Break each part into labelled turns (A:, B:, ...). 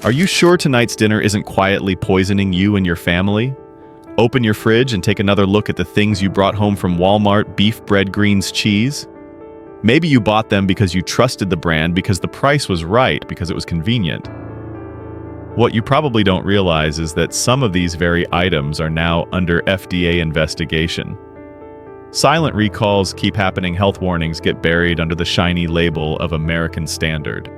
A: Are you sure tonight's dinner isn't quietly poisoning you and your family? Open your fridge and take another look at the things you brought home from Walmart: beef, bread, greens, cheese. Maybe you bought them because you trusted the brand, because the price was right, because it was convenient. What you probably don't realize is that some of these very items are now under FDA investigation. Silent recalls keep happening, health warnings get buried under the shiny label of American standard.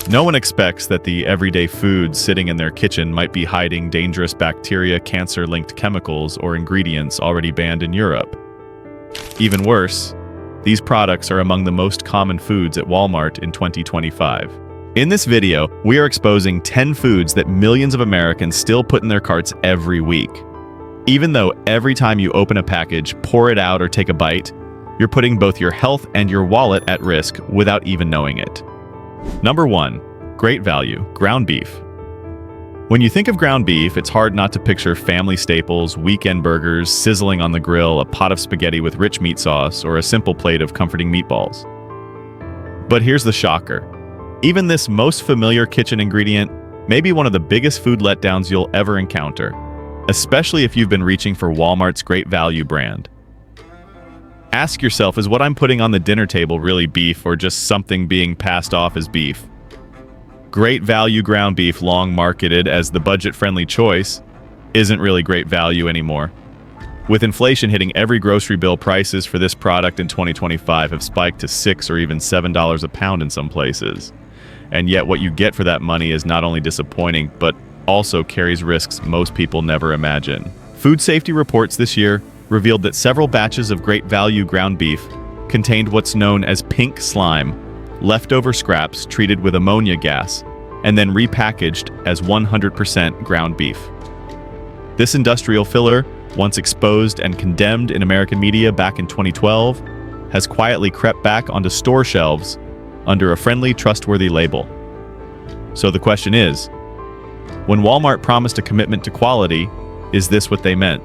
A: No one expects that the everyday foods sitting in their kitchen might be hiding dangerous bacteria, cancer-linked chemicals, or ingredients already banned in Europe. Even worse, these products are among the most common foods at Walmart in 2025. In this video, we are exposing 10 foods that millions of Americans still put in their carts every week. Even though every time you open a package, pour it out, or take a bite, you're putting both your health and your wallet at risk without even knowing it. Number 1. Great value: ground beef. When you think of ground beef, it's hard not to picture family staples, weekend burgers, sizzling on the grill, a pot of spaghetti with rich meat sauce, or a simple plate of comforting meatballs. But here's the shocker. Even this most familiar kitchen ingredient may be one of the biggest food letdowns you'll ever encounter, especially if you've been reaching for Walmart's Great Value brand. Ask yourself, is what I'm putting on the dinner table really beef, or just something being passed off as beef? Great Value ground beef, long marketed as the budget-friendly choice, isn't really great value anymore. With inflation hitting every grocery bill, prices for this product in 2025 have spiked to $6 or even $7 a pound in some places. And yet what you get for that money is not only disappointing, but also carries risks most people never imagine. Food safety reports this year revealed that several batches of Great Value ground beef contained what's known as pink slime, leftover scraps treated with ammonia gas, and then repackaged as 100% ground beef. This industrial filler, once exposed and condemned in American media back in 2012, has quietly crept back onto store shelves under a friendly, trustworthy label. So the question is, when Walmart promised a commitment to quality, is this what they meant?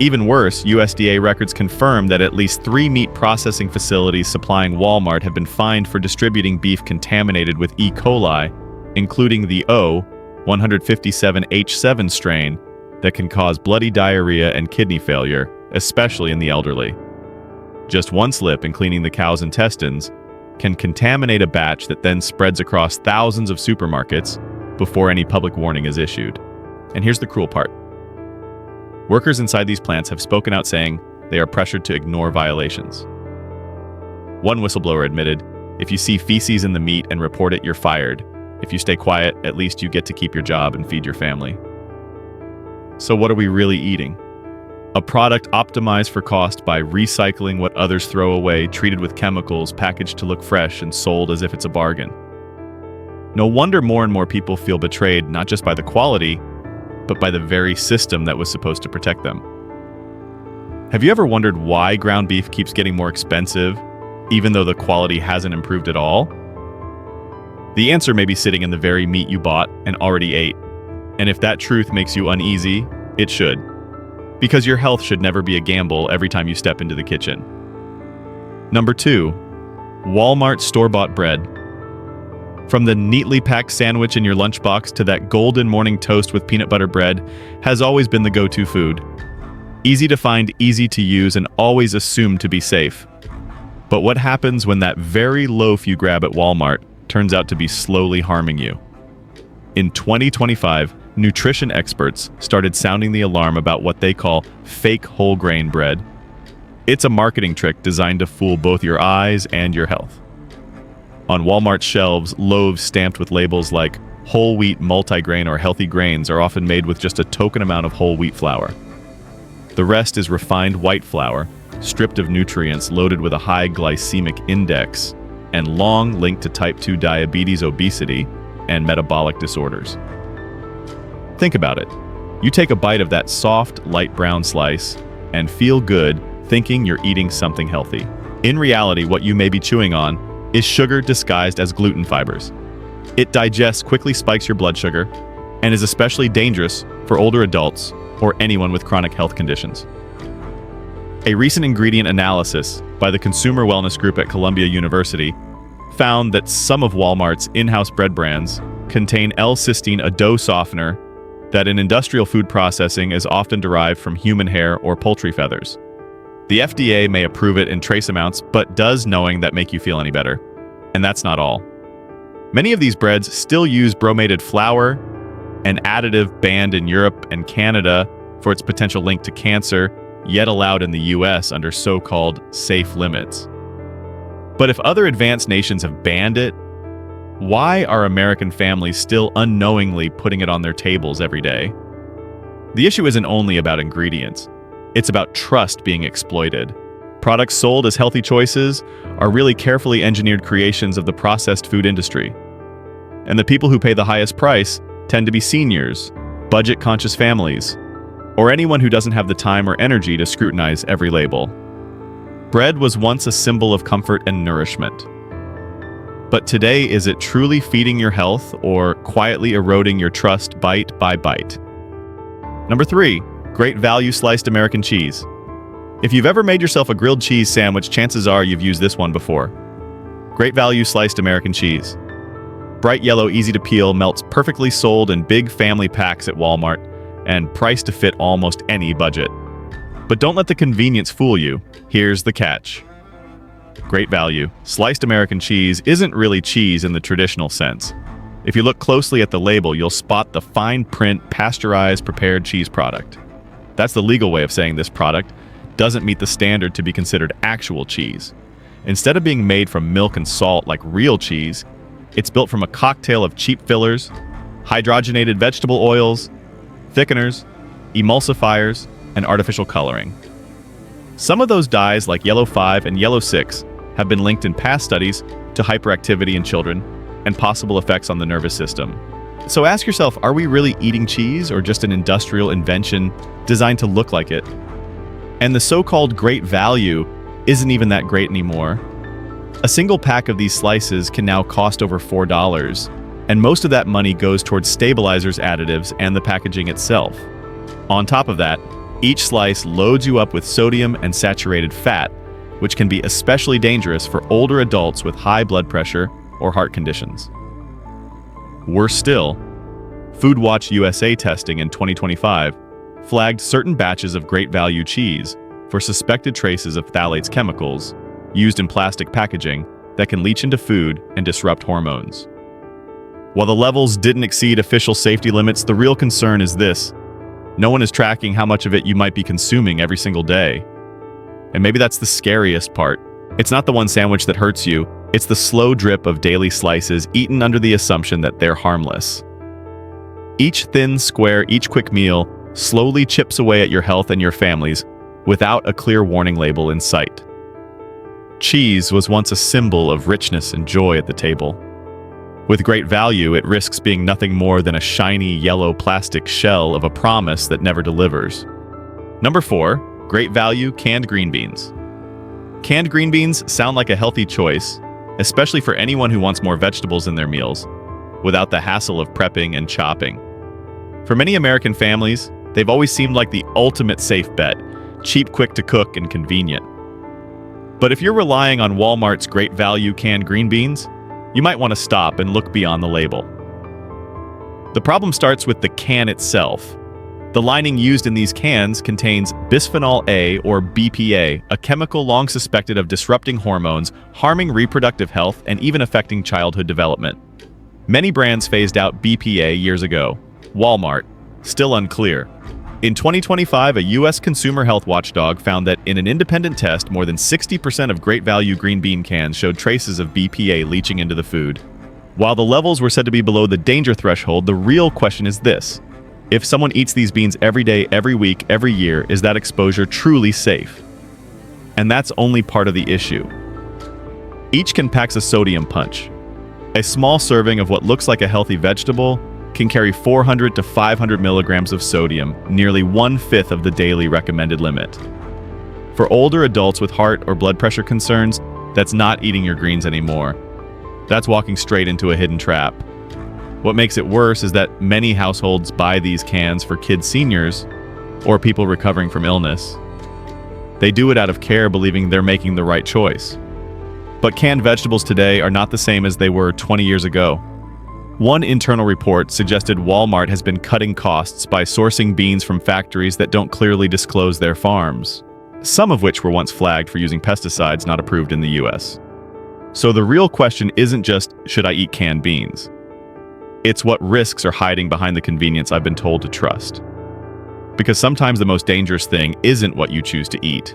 A: Even worse, USDA records confirm that at least 3 meat processing facilities supplying Walmart have been fined for distributing beef contaminated with E. coli, including the O157H7 strain that can cause bloody diarrhea and kidney failure, especially in the elderly. Just one slip in cleaning the cow's intestines can contaminate a batch that then spreads across thousands of supermarkets before any public warning is issued. And here's the cruel part. Workers inside these plants have spoken out, saying they are pressured to ignore violations. One whistleblower admitted, "If you see feces in the meat and report it, you're fired. If you stay quiet, at least you get to keep your job and feed your family." So what are we really eating? A product optimized for cost by recycling what others throw away, treated with chemicals, packaged to look fresh, and sold as if it's a bargain. No wonder more and more people feel betrayed, not just by the quality, but by the very system that was supposed to protect them. Have you ever wondered why ground beef keeps getting more expensive, even though the quality hasn't improved at all? The answer may be sitting in the very meat you bought and already ate. And if that truth makes you uneasy, it should. Because your health should never be a gamble every time you step into the kitchen. Number 2, Walmart store-bought bread. From the neatly packed sandwich in your lunchbox to that golden morning toast with peanut butter bread has always been the go-to food. Easy to find, easy to use, and always assumed to be safe. But what happens when that very loaf you grab at Walmart turns out to be slowly harming you? In 2025, nutrition experts started sounding the alarm about what they call fake whole grain bread. It's a marketing trick designed to fool both your eyes and your health. On Walmart shelves, loaves stamped with labels like whole wheat, multigrain, or healthy grains are often made with just a token amount of whole wheat flour. The rest is refined white flour, stripped of nutrients, loaded with a high glycemic index, and long linked to type 2 diabetes, obesity, and metabolic disorders. Think about it. You take a bite of that soft, light brown slice and feel good thinking you're eating something healthy. In reality, what you may be chewing on is sugar disguised as gluten fibers. It digests, quickly spikes your blood sugar, and is especially dangerous for older adults or anyone with chronic health conditions. A recent ingredient analysis by the Consumer Wellness Group at Columbia University found that some of Walmart's in-house bread brands contain L-cysteine, a dough softener that in industrial food processing is often derived from human hair or poultry feathers. The FDA may approve it in trace amounts, but does knowing that make you feel any better? And that's not all. Many of these breads still use bromated flour, an additive banned in Europe and Canada for its potential link to cancer, yet allowed in the US under so-called safe limits. But if other advanced nations have banned it, why are American families still unknowingly putting it on their tables every day? The issue isn't only about ingredients. It's about trust being exploited. Products sold as healthy choices are really carefully engineered creations of the processed food industry. And the people who pay the highest price tend to be seniors, budget-conscious families, or anyone who doesn't have the time or energy to scrutinize every label. Bread was once a symbol of comfort and nourishment. But today, is it truly feeding your health or quietly eroding your trust bite by bite? Number 3, great value sliced American cheese. If you've ever made yourself a grilled cheese sandwich, chances are you've used this one before. Great value sliced American cheese. Bright yellow, easy to peel, melts perfectly, sold in big family packs at Walmart, and priced to fit almost any budget. But don't let the convenience fool you. Here's the catch. Great value. Sliced American cheese isn't really cheese in the traditional sense. If you look closely at the label, you'll spot the fine print pasteurized prepared cheese product. That's the legal way of saying this product doesn't meet the standard to be considered actual cheese. Instead of being made from milk and salt like real cheese, it's built from a cocktail of cheap fillers, hydrogenated vegetable oils, thickeners, emulsifiers, and artificial coloring. Some of those dyes, like yellow 5 and yellow 6, have been linked in past studies to hyperactivity in children and possible effects on the nervous system. So ask yourself, are we really eating cheese or just an industrial invention designed to look like it? And the so-called great value isn't even that great anymore. A single pack of these slices can now cost over $4, and most of that money goes towards stabilizers, additives, and the packaging itself. On top of that, each slice loads you up with sodium and saturated fat, which can be especially dangerous for older adults with high blood pressure or heart conditions. Worse still, Food Watch USA testing in 2025 flagged certain batches of great value cheese for suspected traces of phthalates chemicals used in plastic packaging that can leach into food and disrupt hormones. While the levels didn't exceed official safety limits, the real concern is this: no one is tracking how much of it you might be consuming every single day. And maybe that's the scariest part. It's not the one sandwich that hurts you, it's the slow drip of daily slices eaten under the assumption that they're harmless. Each thin square, each quick meal slowly chips away at your health and your family's without a clear warning label in sight. Cheese was once a symbol of richness and joy at the table. With great value, it risks being nothing more than a shiny yellow plastic shell of a promise that never delivers. Number 4, great value canned green beans. Canned green beans sound like a healthy choice, especially for anyone who wants more vegetables in their meals, without the hassle of prepping and chopping. For many American families, they've always seemed like the ultimate safe bet, cheap, quick to cook, and convenient. But if you're relying on Walmart's great value canned green beans, you might want to stop and look beyond the label. The problem starts with the can itself. The lining used in these cans contains bisphenol A, or BPA, a chemical long suspected of disrupting hormones, harming reproductive health, and even affecting childhood development. Many brands phased out BPA years ago. Walmart, still unclear. In 2025, a U.S. consumer health watchdog found that in an independent test, more than 60% of great value green bean cans showed traces of BPA leaching into the food. While the levels were said to be below the danger threshold, the real question is this: if someone eats these beans every day, every week, every year, is that exposure truly safe? And that's only part of the issue. Each can pack a sodium punch. A small serving of what looks like a healthy vegetable can carry 400 to 500 milligrams of sodium, nearly 1/5 of the daily recommended limit. For older adults with heart or blood pressure concerns, that's not eating your greens anymore. That's walking straight into a hidden trap. What makes it worse is that many households buy these cans for kids, seniors, or people recovering from illness. They do it out of care, believing they're making the right choice. But canned vegetables today are not the same as they were 20 years ago. One internal report suggested Walmart has been cutting costs by sourcing beans from factories that don't clearly disclose their farms, some of which were once flagged for using pesticides not approved in the US. So the real question isn't just, should I eat canned beans? It's what risks are hiding behind the convenience I've been told to trust. Because sometimes the most dangerous thing isn't what you choose to eat.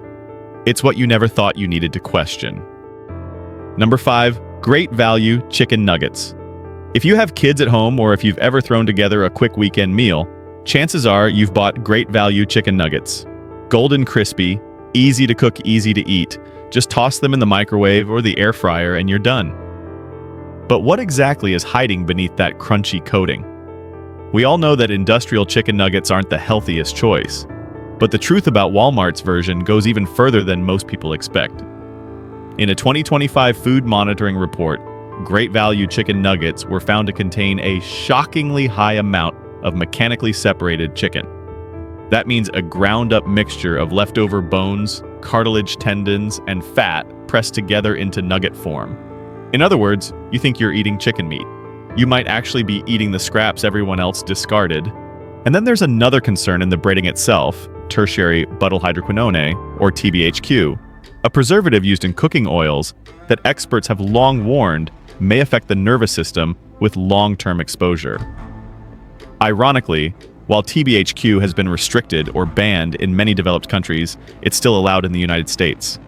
A: It's what you never thought you needed to question. Number 5, great value chicken nuggets. If you have kids at home or if you've ever thrown together a quick weekend meal, chances are you've bought great value chicken nuggets. Golden crispy, easy to cook, easy to eat. Just toss them in the microwave or the air fryer and you're done. But what exactly is hiding beneath that crunchy coating? We all know that industrial chicken nuggets aren't the healthiest choice, but the truth about Walmart's version goes even further than most people expect. In a 2025 food monitoring report, great value chicken nuggets were found to contain a shockingly high amount of mechanically separated chicken. That means a ground-up mixture of leftover bones, cartilage, tendons, and fat pressed together into nugget form. In other words, you think you're eating chicken meat. You might actually be eating the scraps everyone else discarded. And then there's another concern in the breading itself, tertiary butylhydroquinone, or TBHQ, a preservative used in cooking oils that experts have long warned may affect the nervous system with long-term exposure. Ironically, while TBHQ has been restricted or banned in many developed countries, it's still allowed in the United States.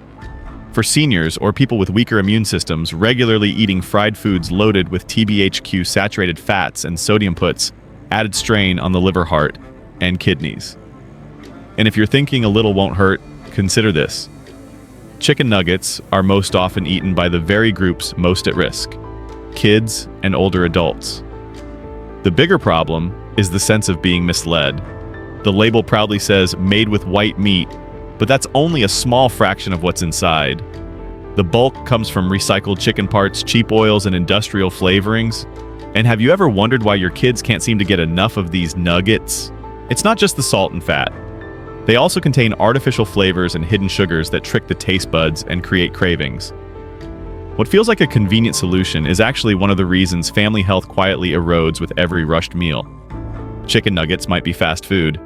A: For seniors or people with weaker immune systems, regularly eating fried foods loaded with TBHQ saturated fats and sodium puts added strain on the liver, heart, and kidneys. And if you're thinking a little won't hurt, consider this. Chicken nuggets are most often eaten by the very groups most at risk: kids and older adults. The bigger problem is the sense of being misled. The label proudly says made with white meat, but that's only a small fraction of what's inside. The bulk comes from recycled chicken parts, cheap oils, and industrial flavorings. And have you ever wondered why your kids can't seem to get enough of these nuggets? It's not just the salt and fat. They also contain artificial flavors and hidden sugars that trick the taste buds and create cravings. What feels like a convenient solution is actually one of the reasons family health quietly erodes with every rushed meal. Chicken nuggets might be fast food,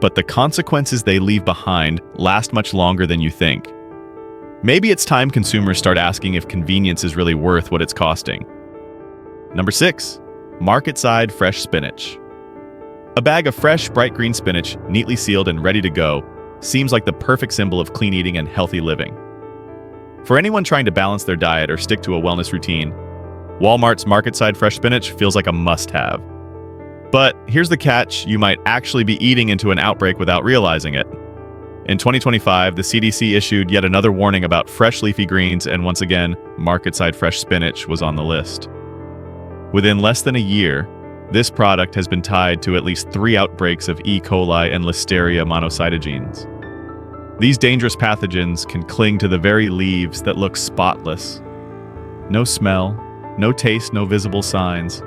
A: but the consequences they leave behind last much longer than you think. Maybe it's time consumers start asking if convenience is really worth what it's costing. Number 6, market-side fresh spinach. A bag of fresh, bright green spinach, neatly sealed and ready to go, seems like the perfect symbol of clean eating and healthy living. For anyone trying to balance their diet or stick to a wellness routine, Walmart's market-side fresh spinach feels like a must-have. But here's the catch: you might actually be eating into an outbreak without realizing it. In 2025, the CDC issued yet another warning about fresh leafy greens, and once again, market-side fresh spinach was on the list. Within less than a year, this product has been tied to at least 3 outbreaks of E. coli and Listeria monocytogenes. These dangerous pathogens can cling to the very leaves that look spotless. No smell, no taste, no visible signs,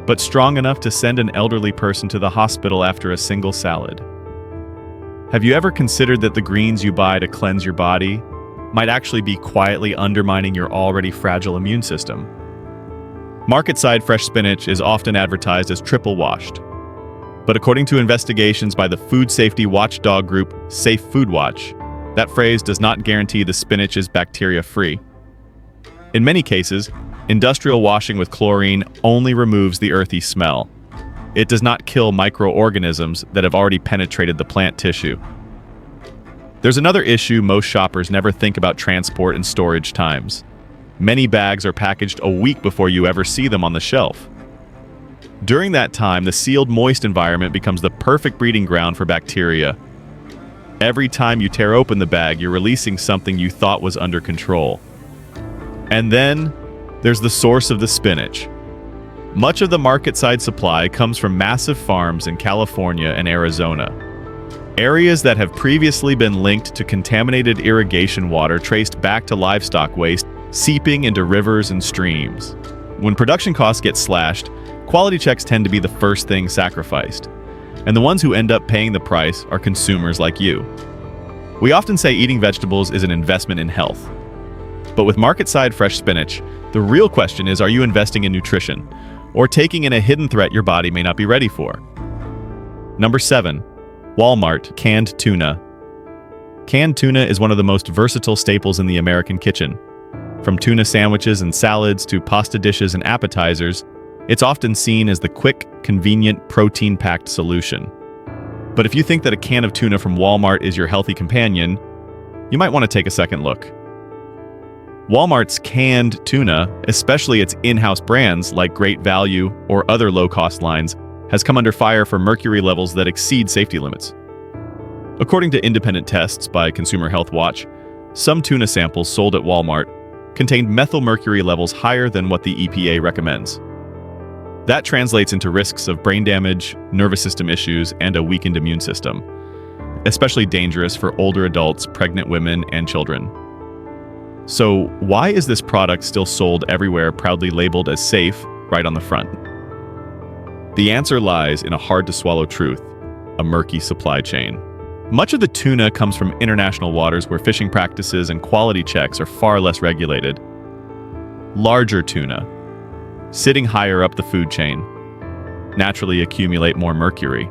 A: but strong enough to send an elderly person to the hospital after a single salad. Have you ever considered that the greens you buy to cleanse your body might actually be quietly undermining your already fragile immune system? Market-side fresh spinach is often advertised as triple washed, but according to investigations by the food safety watchdog group Safe Food Watch, that phrase does not guarantee the spinach is bacteria-free. In many cases, industrial washing with chlorine only removes the earthy smell. It does not kill microorganisms that have already penetrated the plant tissue. There's another issue most shoppers never think about: transport and storage times. Many bags are packaged a week before you ever see them on the shelf. During that time, the sealed, moist environment becomes the perfect breeding ground for bacteria. Every time you tear open the bag, you're releasing something you thought was under control. And then there's the source of the spinach. Much of the market-side supply comes from massive farms in California and Arizona, areas that have previously been linked to contaminated irrigation water traced back to livestock waste seeping into rivers and streams. When production costs get slashed, quality checks tend to be the first thing sacrificed, and the ones who end up paying the price are consumers like you. We often say eating vegetables is an investment in health. But with market-side fresh spinach, the real question is, are you investing in nutrition? or taking in a hidden threat your body may not be ready for. Number 7. Walmart canned tuna. Canned tuna is one of the most versatile staples in the American kitchen. From tuna sandwiches and salads to pasta dishes and appetizers, it's often seen as the quick, convenient, protein-packed solution. But if you think that a can of tuna from Walmart is your healthy companion, you might want to take a second look. Walmart's canned tuna, especially its in-house brands like Great Value or other low-cost lines, has come under fire for mercury levels that exceed safety limits. According to independent tests by Consumer Health Watch, some tuna samples sold at Walmart contained methylmercury levels higher than what the EPA recommends. That translates into risks of brain damage, nervous system issues, and a weakened immune system, especially dangerous for older adults, pregnant women, and children. So why is this product still sold everywhere, proudly labeled as safe, right on the front? The answer lies in a hard-to-swallow truth: a murky supply chain. Much of the tuna comes from international waters where fishing practices and quality checks are far less regulated. Larger tuna, sitting higher up the food chain, naturally accumulate more mercury.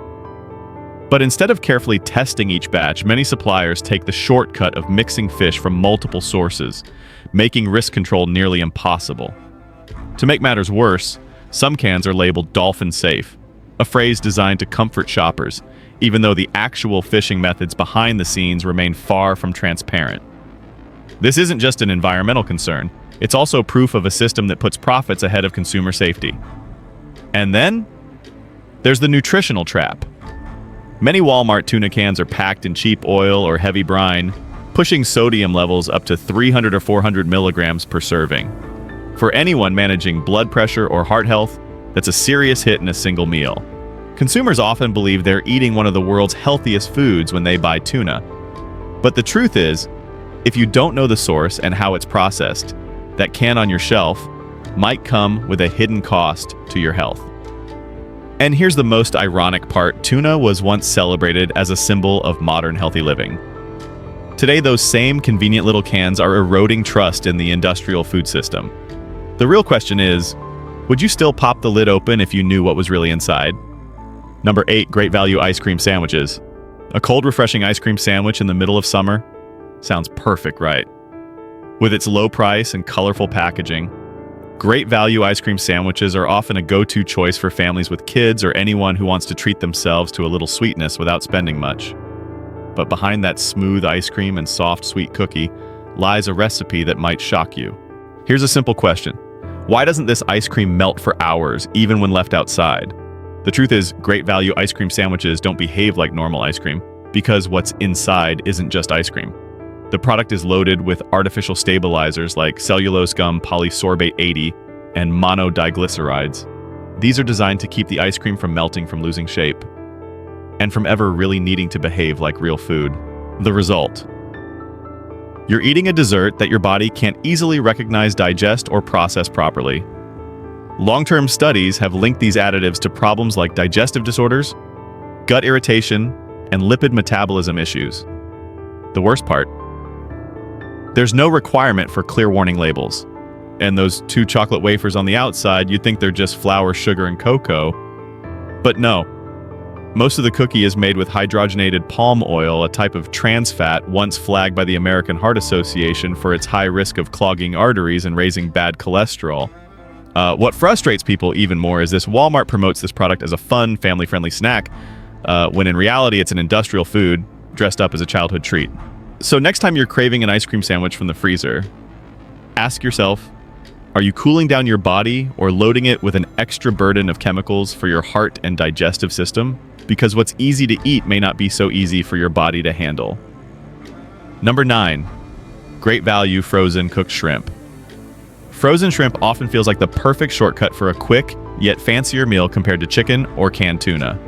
A: But instead of carefully testing each batch, many suppliers take the shortcut of mixing fish from multiple sources, making risk control nearly impossible. To make matters worse, some cans are labeled dolphin safe, a phrase designed to comfort shoppers, even though the actual fishing methods behind the scenes remain far from transparent. This isn't just an environmental concern, it's also proof of a system that puts profits ahead of consumer safety. And then, there's the nutritional trap. Many Walmart tuna cans are packed in cheap oil or heavy brine, pushing sodium levels up to 300 or 400 milligrams per serving. For anyone managing blood pressure or heart health, that's a serious hit in a single meal. Consumers often believe they're eating one of the world's healthiest foods when they buy tuna. But the truth is, if you don't know the source and how it's processed, that can on your shelf might come with a hidden cost to your health. And here's the most ironic part: tuna was once celebrated as a symbol of modern healthy living. Today, those same convenient little cans are eroding trust in the industrial food system. The real question is, would you still pop the lid open if you knew what was really inside? Number 8, Great Value ice cream sandwiches. A cold, refreshing ice cream sandwich in the middle of summer? Sounds perfect, right? With its low price and colorful packaging, Great Value ice cream sandwiches are often a go-to choice for families with kids or anyone who wants to treat themselves to a little sweetness without spending much. But behind that smooth ice cream and soft, sweet cookie lies a recipe that might shock you. Here's a simple question: why doesn't this ice cream melt for hours, even when left outside? The truth is, Great Value ice cream sandwiches don't behave like normal ice cream because what's inside isn't just ice cream. The product is loaded with artificial stabilizers like cellulose gum polysorbate 80 and monodiglycerides. These are designed to keep the ice cream from melting, from losing shape, and from ever really needing to behave like real food. The result: you're eating a dessert that your body can't easily recognize, digest, or process properly. Long-term studies have linked these additives to problems like digestive disorders, gut irritation, and lipid metabolism issues. The worst part: there's no requirement for clear warning labels. And those 2 chocolate wafers on the outside, you'd think they're just flour, sugar, and cocoa. But no. Most of the cookie is made with hydrogenated palm oil, a type of trans fat once flagged by the American Heart Association for its high risk of clogging arteries and raising bad cholesterol. What frustrates people even more is this: Walmart promotes this product as a fun, family-friendly snack, when in reality it's an industrial food dressed up as a childhood treat. So next time you're craving an ice cream sandwich from the freezer, ask yourself, are you cooling down your body or loading it with an extra burden of chemicals for your heart and digestive system? Because what's easy to eat may not be so easy for your body to handle. Number 9, Great Value frozen cooked shrimp. Frozen shrimp often feels like the perfect shortcut for a quick, yet fancier meal compared to chicken or canned tuna.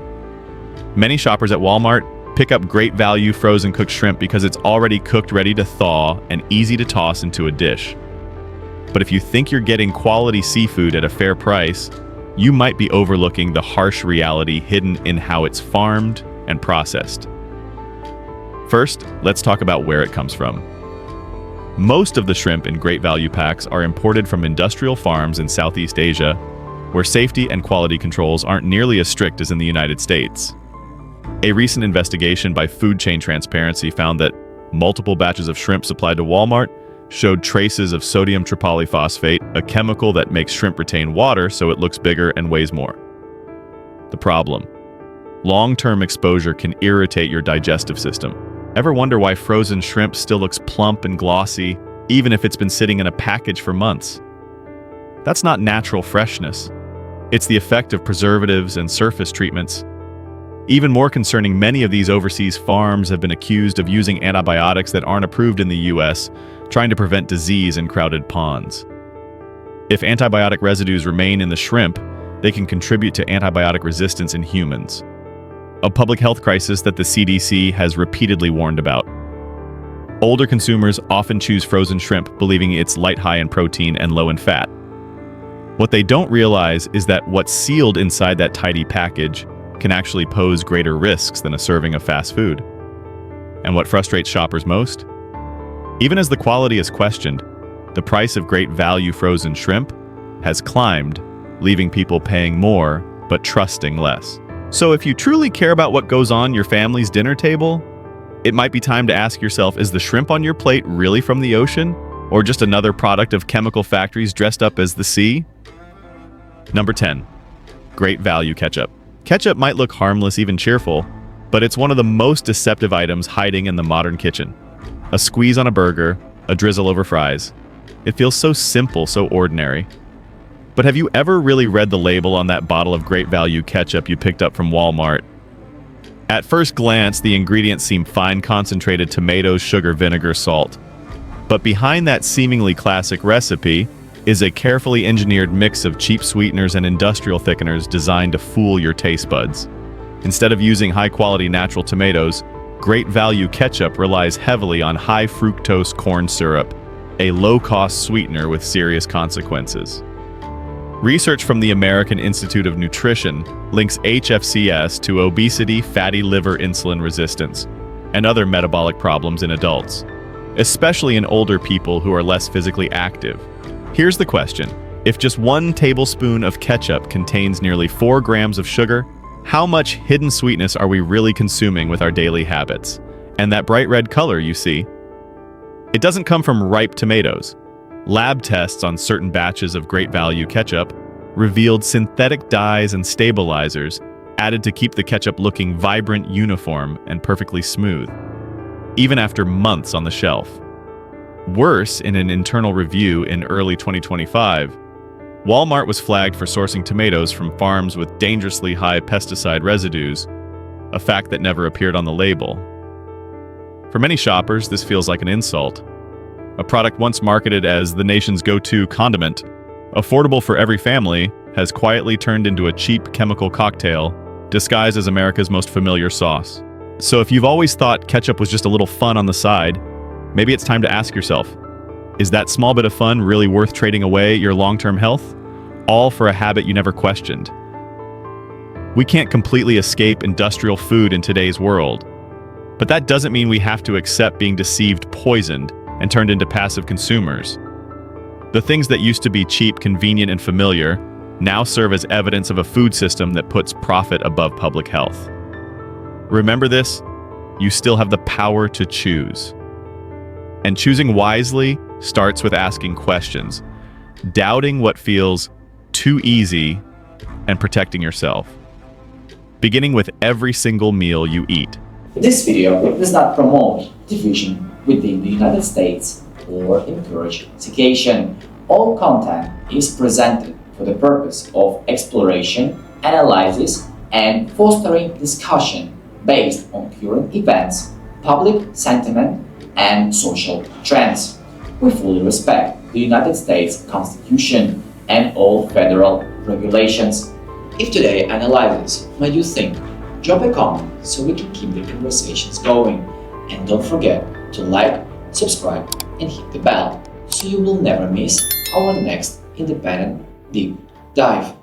A: Many shoppers at Walmart pick up Great Value frozen cooked shrimp because it's already cooked, ready to thaw, and easy to toss into a dish. But if you think you're getting quality seafood at a fair price, you might be overlooking the harsh reality hidden in how it's farmed and processed. First, let's talk about where it comes from. Most of the shrimp in Great Value packs are imported from industrial farms in Southeast Asia, where safety and quality controls aren't nearly as strict as in the United States. A recent investigation by Food Chain Transparency found that multiple batches of shrimp supplied to Walmart showed traces of sodium tripolyphosphate, a chemical that makes shrimp retain water so it looks bigger and weighs more. The problem: long-term exposure can irritate your digestive system. Ever wonder why frozen shrimp still looks plump and glossy, even if it's been sitting in a package for months? That's not natural freshness. It's the effect of preservatives and surface treatments. Even more concerning, many of these overseas farms have been accused of using antibiotics that aren't approved in the US, trying to prevent disease in crowded ponds. If antibiotic residues remain in the shrimp, they can contribute to antibiotic resistance in humans, a public health crisis that the CDC has repeatedly warned about. Older consumers often choose frozen shrimp, believing it's light, high in protein, and low in fat. What they don't realize is that what's sealed inside that tidy package can actually pose greater risks than a serving of fast food. And what frustrates shoppers most? Even as the quality is questioned, the price of great value frozen shrimp has climbed, leaving people paying more but trusting less. So if you truly care about what goes on your family's dinner table, it might be time to ask yourself, is the shrimp on your plate really from the ocean, or just another product of chemical factories dressed up as the sea? Number 10. Great value ketchup. Ketchup might look harmless, even cheerful, but it's one of the most deceptive items hiding in the modern kitchen. A squeeze on a burger, a drizzle over fries. It feels so simple, so ordinary. But have you ever really read the label on that bottle of great value ketchup you picked up from Walmart? At first glance, the ingredients seem fine concentrated tomatoes, sugar, vinegar, salt. But behind that seemingly classic recipe is a carefully engineered mix of cheap sweeteners and industrial thickeners designed to fool your taste buds. Instead of using high-quality natural tomatoes, great value ketchup relies heavily on high fructose corn syrup, a low-cost sweetener with serious consequences. Research from the American Institute of Nutrition links HFCS to obesity, fatty liver insulin resistance, and other metabolic problems in adults, especially in older people who are less physically active. Here's the question: if just 1 tablespoon of ketchup contains nearly 4 grams of sugar, how much hidden sweetness are we really consuming with our daily habits? And that bright red color you see, it doesn't come from ripe tomatoes. Lab tests on certain batches of great value ketchup revealed synthetic dyes and stabilizers added to keep the ketchup looking vibrant, uniform, and perfectly smooth, even after months on the shelf. Worse, in an internal review in early 2025, Walmart was flagged for sourcing tomatoes from farms with dangerously high pesticide residues, a fact that never appeared on the label. For many shoppers, this feels like an insult. A product once marketed as the nation's go-to condiment, affordable for every family, has quietly turned into a cheap chemical cocktail disguised as America's most familiar sauce. So if you've always thought ketchup was just a little fun on the side, maybe it's time to ask yourself, is that small bit of fun really worth trading away your long-term health? All for a habit you never questioned. We can't completely escape industrial food in today's world, but that doesn't mean we have to accept being deceived, poisoned, and turned into passive consumers. The things that used to be cheap, convenient, and familiar now serve as evidence of a food system that puts profit above public health. Remember this: you still have the power to choose. And choosing wisely starts with asking questions, doubting what feels too easy, and protecting yourself, beginning with every single meal you eat.
B: This video does not promote division within the United States or encourage segregation. All content is presented for the purpose of exploration, analysis, and fostering discussion based on current events, public sentiment, and social trends. We fully respect the United States Constitution and all federal regulations. If today's analysis made you think, drop a comment so we can keep the conversations going. And don't forget to like, subscribe, and hit the bell so you will never miss our next independent deep dive.